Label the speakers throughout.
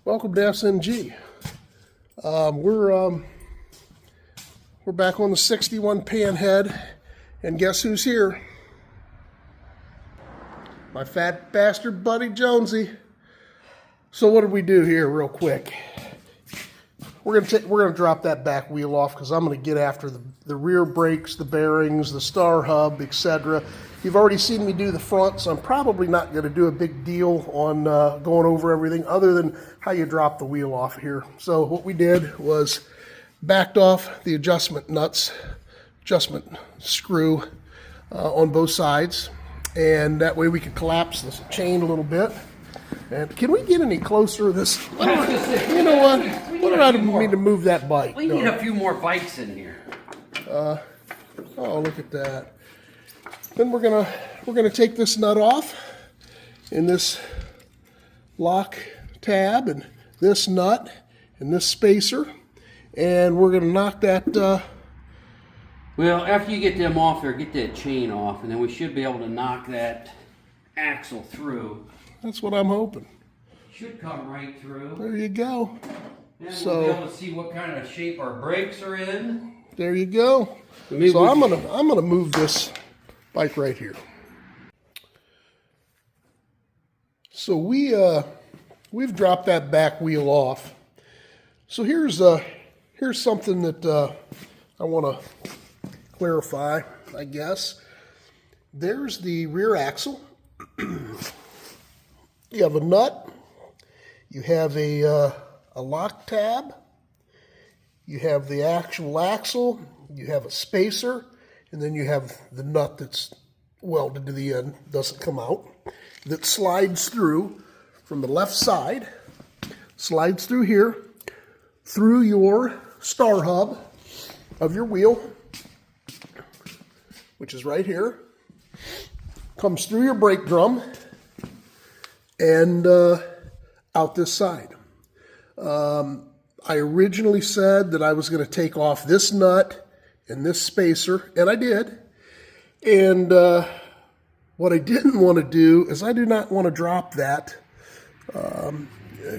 Speaker 1: Welcome to SNG. We're back on the 61 Panhead, and guess who's here? My fat bastard buddy Jonesy. So what did we do here, real quick? We're gonna drop that back wheel off because I'm gonna get after the rear brakes, the bearings, the star hub, etc. You've already seen me do the front, so I'm probably not gonna do a big deal on going over everything other than how you drop the wheel off here. So what we did was backed off the adjustment nuts, adjustment screw on both sides, and that way we could collapse this chain a little bit. And can we get any closer to this? You know what? What do I mean to move that bike?
Speaker 2: We need a few more bikes in here.
Speaker 1: Oh, look at that. Then we're gonna take this nut off, and this lock tab, and this nut, and this spacer, and we're gonna knock that.
Speaker 2: Well, after you get them off there, get that chain off, and then we should be able to knock that axle through.
Speaker 1: That's what I'm hoping.
Speaker 2: Should come right through.
Speaker 1: There you go.
Speaker 2: And
Speaker 1: So
Speaker 2: we'll be able to see what kind of shape our brakes are in.
Speaker 1: there you go. So I'm gonna move this bike right here. So we've dropped that back wheel off. So here's something that I want to clarify, I guess. There's the rear axle. You have a nut. You have a lock tab. You have the actual axle. You have a spacer. And then you have the nut that's welded to the end, doesn't come out, that slides through from the left side, slides through here, through your star hub of your wheel, which is right here, comes through your brake drum, and out this side. I originally said that I was going to take off this nut and this spacer, and I did. And what I didn't want to do is I do not want to drop that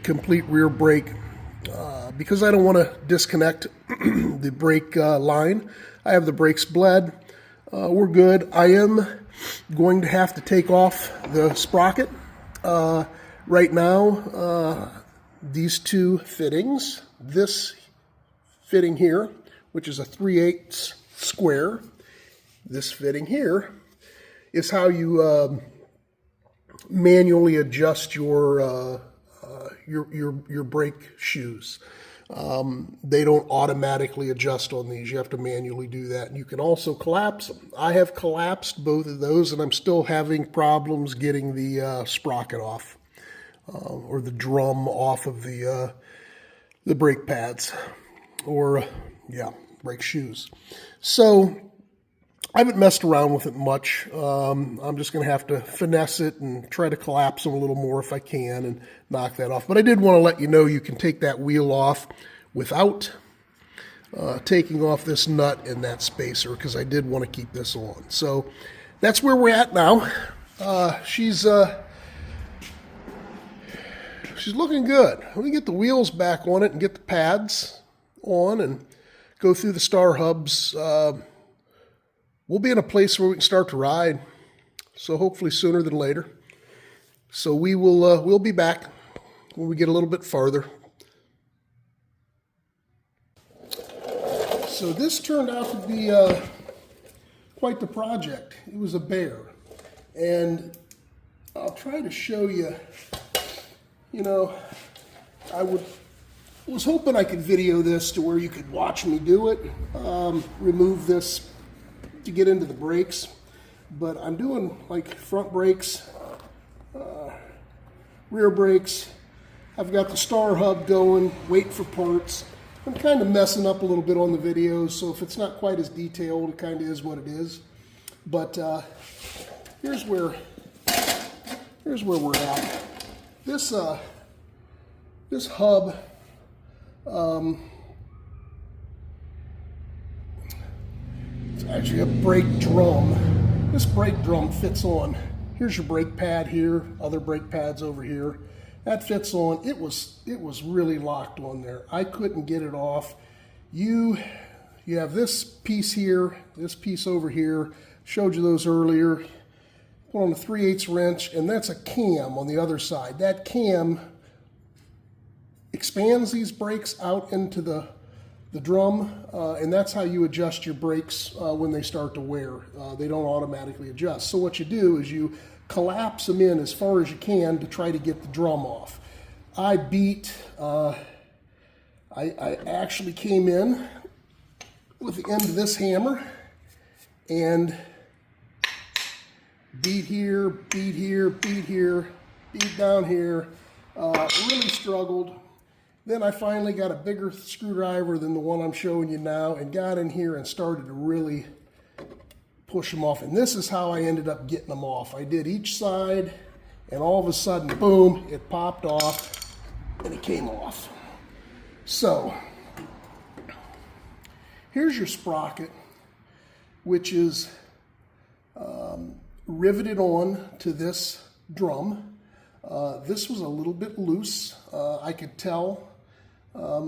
Speaker 1: complete rear brake because I don't want to disconnect the brake line. I have the brakes bled. We're good. I am going to have to take off the sprocket. Right now, these two fittings, this fitting here, which is a 3/8 square, this fitting here is how you manually adjust your brake shoes. They don't automatically adjust on these. You have to manually do that. And you can also collapse them. I have collapsed both of those, and I'm still having problems getting the sprocket off or the drum off of the brake pads or, brake shoes. So I haven't messed around with it much. I'm just going to have to finesse it and try to collapse them a little more if I can and knock that off. But I did want to let you know you can take that wheel off without taking off this nut and that spacer, because I did want to keep this on. So that's where we're at now. She's looking good. Let me get the wheels back on it and get the pads on and go through the star hubs. We'll be in a place where we can start to ride, so hopefully sooner than later. So we'll be back when we get a little bit farther. So this turned out to be quite the project. It was a bear, and I'll try to show you. You know, I was hoping I could video this to where you could watch me do it, remove this to get into the brakes, but I'm doing like front brakes, rear brakes. I've got the star hub going, wait for parts. I'm kind of messing up a little bit on the videos, so if it's not quite as detailed, it kind of is what it is. But here's where we're at. This hub, it's actually a brake drum. This brake drum fits on. Here's your brake pad here, other brake pads over here. That fits on. It was really locked on there. I couldn't get it off. You have this piece here, this piece over here. Showed you those earlier. Put on a 3/8 wrench, and that's a cam on the other side. That cam expands these brakes out into the drum, and that's how you adjust your brakes when they start to wear. They don't automatically adjust. So what you do is you collapse them in as far as you can to try to get the drum off. I actually came in with the end of this hammer and beat here, beat here, beat here, beat down here, really struggled. Then I finally got a bigger screwdriver than the one I'm showing you now and got in here and started to really push them off. And this is how I ended up getting them off. I did each side, and all of a sudden, boom, it popped off and it came off. So here's your sprocket, which is riveted on to this drum. This was a little bit loose, I could tell.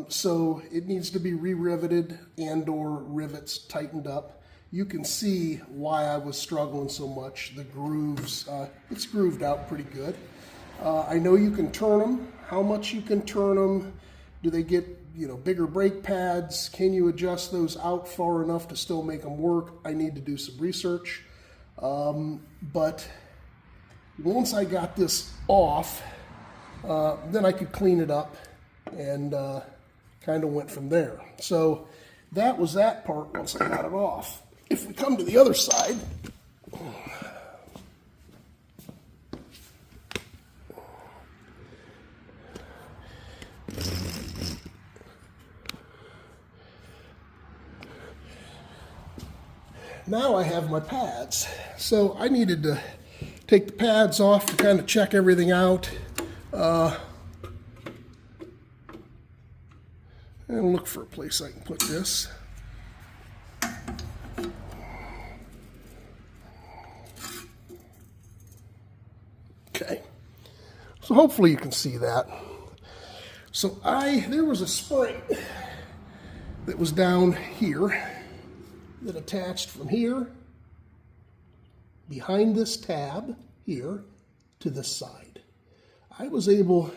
Speaker 1: So it needs to be re-riveted and or rivets tightened up. You can see why I was struggling so much. The grooves, it's grooved out pretty good. I know you can turn them. How much you can turn them? Do they get, bigger brake pads? Can you adjust those out far enough to still make them work? I need to do some research. But once I got this off, then I could clean it up and kind of went from there. So that was that part once I got it off. If we come to the other side, now I have my pads. So I needed to take the pads off to kind of check everything out. And look for a place I can put this. Okay, so hopefully you can see that. So there was a spring that was down here that attached from here, behind this tab here, to this side. I was able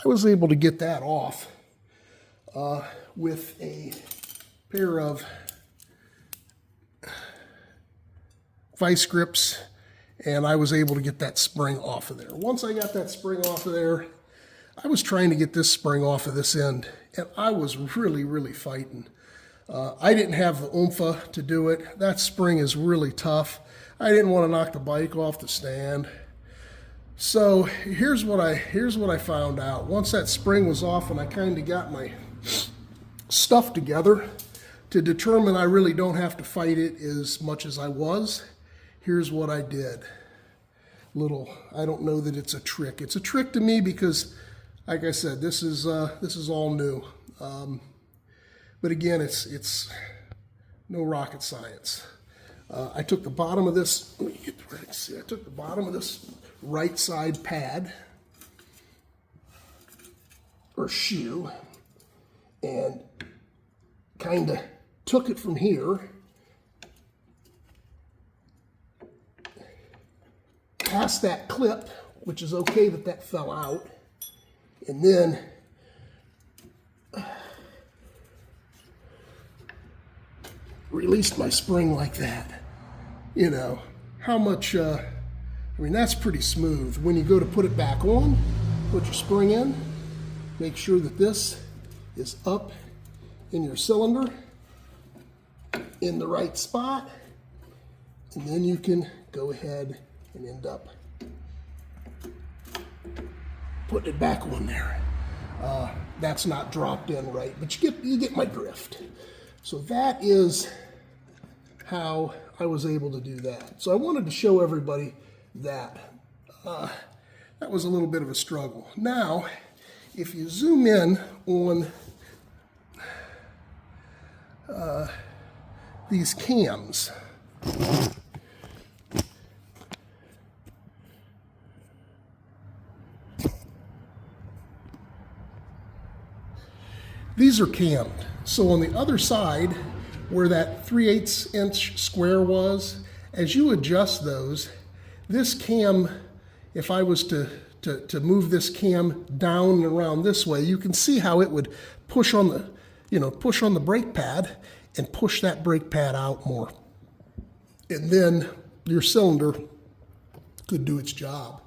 Speaker 1: to get that off with a pair of vice grips, and I was able to get that spring off of there. Once I got that spring off of there, I was trying to get this spring off of this end, and I was really, really fighting. I didn't have the oomph to do it. That spring is really tough. I didn't want to knock the bike off the stand. So here's what I found out. Once that spring was off and I kind of got my stuff together to determine I really don't have to fight it as much as I was, here's what I did. I don't know that it's a trick. It's a trick to me because, like I said, this is all new. But again, it's no rocket science. I took the bottom of this. Let me get the right. See, I took the bottom of this right side pad or shoe and kind of took it from here past that clip, which is okay that fell out, and then released my spring like that. How much, that's pretty smooth. When you go to put it back on, put your spring in, make sure that this is up in your cylinder in the right spot, and then you can go ahead and end up putting it back on there. That's not dropped in right, but you get my drift. So that is how I was able to do that. So I wanted to show everybody that. That was a little bit of a struggle. Now, if you zoom in on these cams, these are cammed. So on the other side, where that 3/8 inch square was, as you adjust those, this cam, if I was to move this cam down and around this way, you can see how it would push on the, push on the brake pad and push that brake pad out more. And then your cylinder could do its job.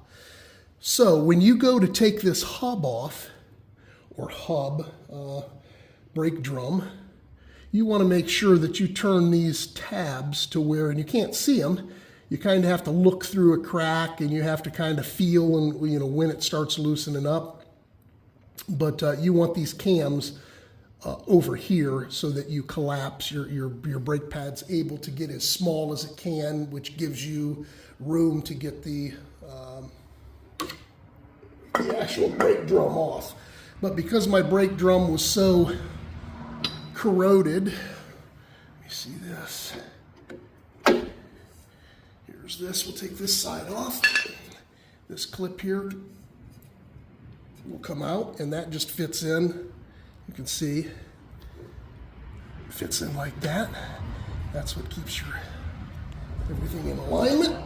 Speaker 1: So when you go to take this hub off, or hub, brake drum, you want to make sure that you turn these tabs to where, and you can't see them, you kind of have to look through a crack and you have to kind of feel and when it starts loosening up. But you want these cams over here so that you collapse, your brake pad's able to get as small as it can, which gives you room to get the actual brake drum off. But because my brake drum was so corroded, let me see this. Here's this, we'll take this side off. This clip here will come out and that just fits in. You can see it fits in like that. That's what keeps your everything in alignment.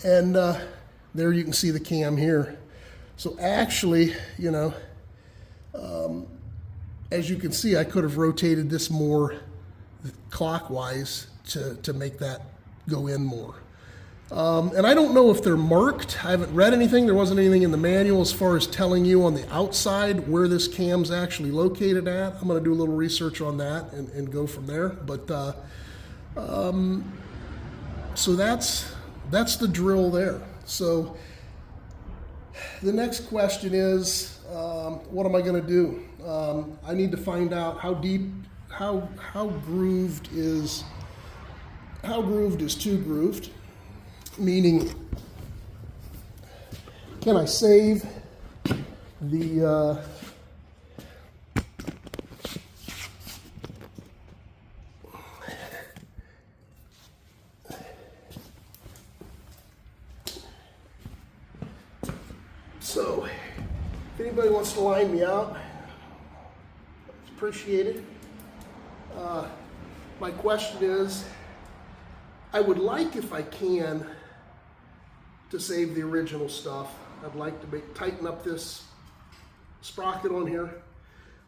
Speaker 1: And there you can see the cam here. So actually, as you can see, I could have rotated this more clockwise to make that go in more. And I don't know if they're marked. I haven't read anything. There wasn't anything in the manual as far as telling you on the outside where this cam's actually located at. I'm going to do a little research on that and go from there. But so that's the drill there. So the next question is, what am I going to do? I need to find out how deep, how grooved is too grooved, meaning can I save the so if anybody wants to line me out, it's appreciated. My question is, I would like, if I can, to save the original stuff. I'd like to tighten up this sprocket on here.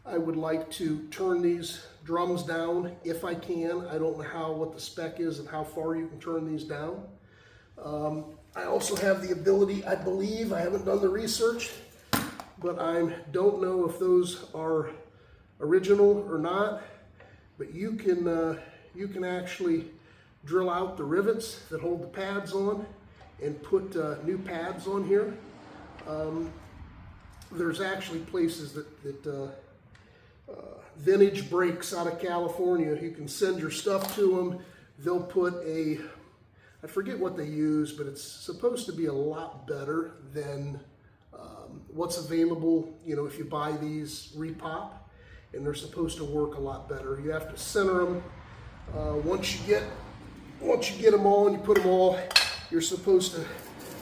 Speaker 1: I would like to turn these drums down if I can. I don't know what the spec is and how far you can turn these down. I also have the ability, I believe, I haven't done the research, but I don't know if those are original or not, but you can actually drill out the rivets that hold the pads on and put new pads on here. There's actually places that Vintage Brakes out of California, you can send your stuff to them. They'll put I forget what they use, but it's supposed to be a lot better than what's available, if you buy these repop, and they're supposed to work a lot better. You have to center them. Once you get them all and you put them all, you're supposed to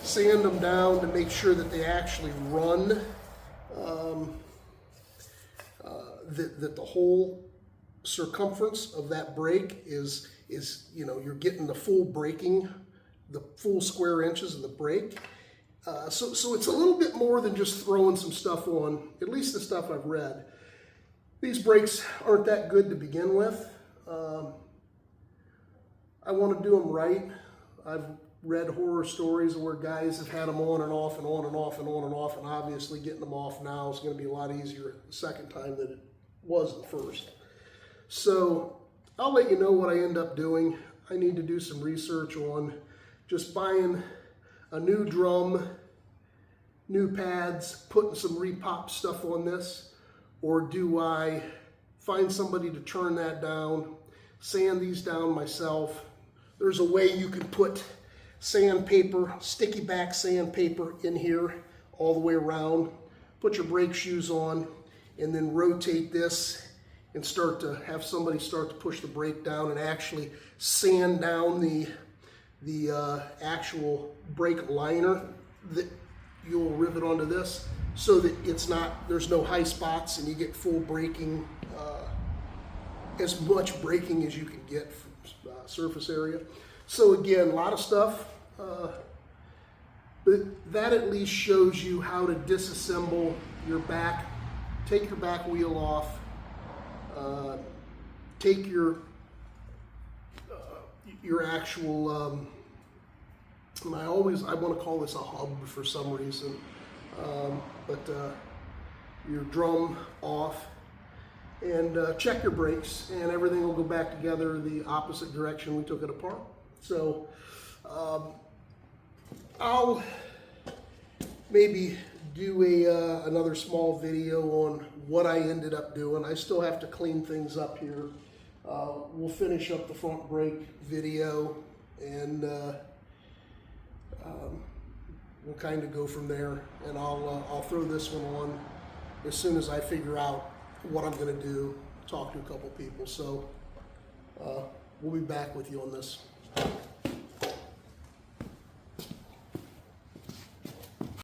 Speaker 1: sand them down to make sure that they actually run, that the whole circumference of that brake is you're getting the full braking, the full square inches of the brake. So it's a little bit more than just throwing some stuff on, at least the stuff I've read. These brakes aren't that good to begin with. I want to do them right. I've read horror stories where guys have had them on and off and on and off and on and off, and obviously getting them off now is going to be a lot easier the second time than it was the first. So I'll let you know what I end up doing. I need to do some research on just buying a new drum, new pads, putting some repop stuff on this, or do I find somebody to turn that down, sand these down myself. There's a way you can put sandpaper, sticky back sandpaper in here all the way around, put your brake shoes on, and then rotate this and start to have somebody start to push the brake down and actually sand down the actual brake liner. you'll rivet onto this so that there's no high spots and you get full braking, as much braking as you can get from surface area. So again, a lot of stuff, but that at least shows you how to disassemble your back, take your back wheel off, take your actual, and I want to call this a hub for some reason, but your drum off, and check your brakes, and everything will go back together the opposite direction we took it apart. So I'll maybe do another small video on what I ended up doing. I still have to clean things up here. We'll finish up the front brake video, and we'll kind of go from there. And I'll throw this one on as soon as I figure out what I'm going to do, talk to a couple people. So we'll be back with you on this.